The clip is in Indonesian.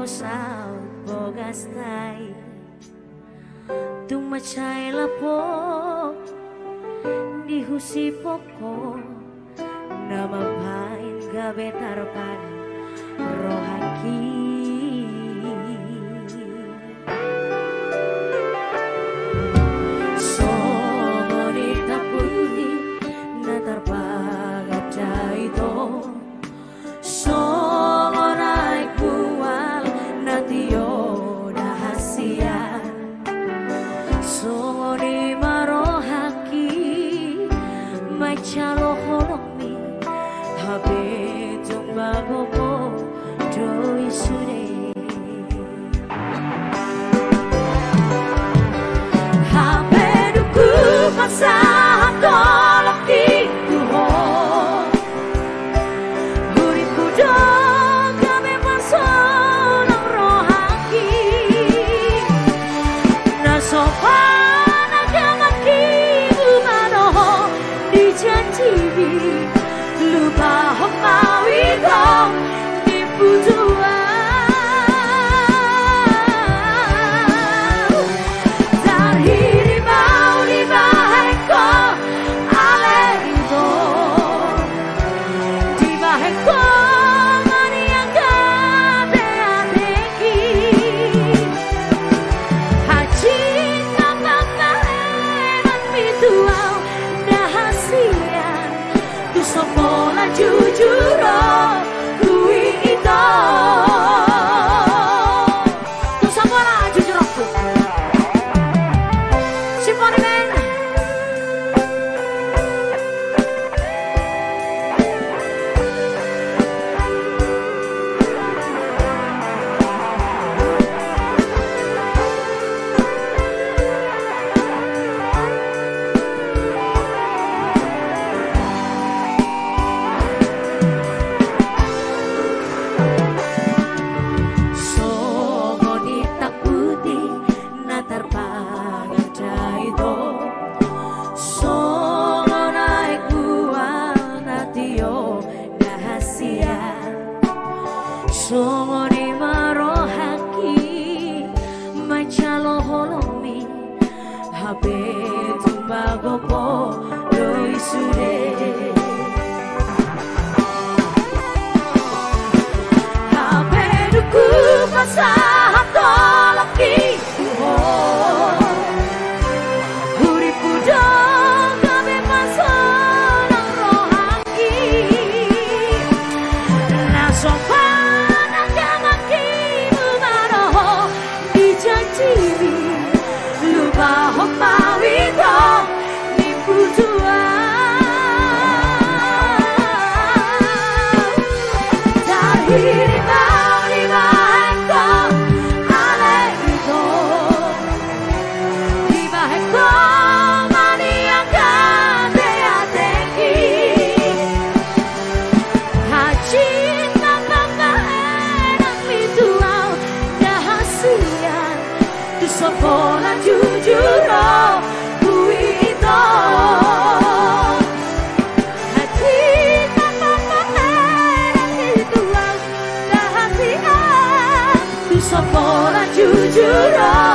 sao bogastai tung macai lapo di husi poko nama pain gabe tarpan rohaki songonita putih na tarpaga jaito songonai kual na tiyo dahasia songoni marohaki mai chalo holomi habe jumba gogo doi sure habe duku masa hantoloki tuho huriku doga memang sonang rohaki na sopan agamaki umano dijanji lupa homawi kau nipu tua dari rimau di baheko ale itu di baheko mani yang kade adeki haji namang mituau dahasia tu sopola jujuro kui ito tu sopola jujuro Symphony Man songonita putih na tarpaga jaito songonai kual na tiyo dahasia songoni marohaki mai chalo holomi habe tumba gopo doi sure habe duku masa hantoloki tuho huriku doga memang sonang rohaki na sopan agamaki umano dijanji lupa homawi kau nipu tua dari rimau di baheko ale itu di baheko mani yang kade adeki haji namang enang mituau dahasia tu sopola jujuro kui ito haji namang enang mituau dahasia tu sopola jujuro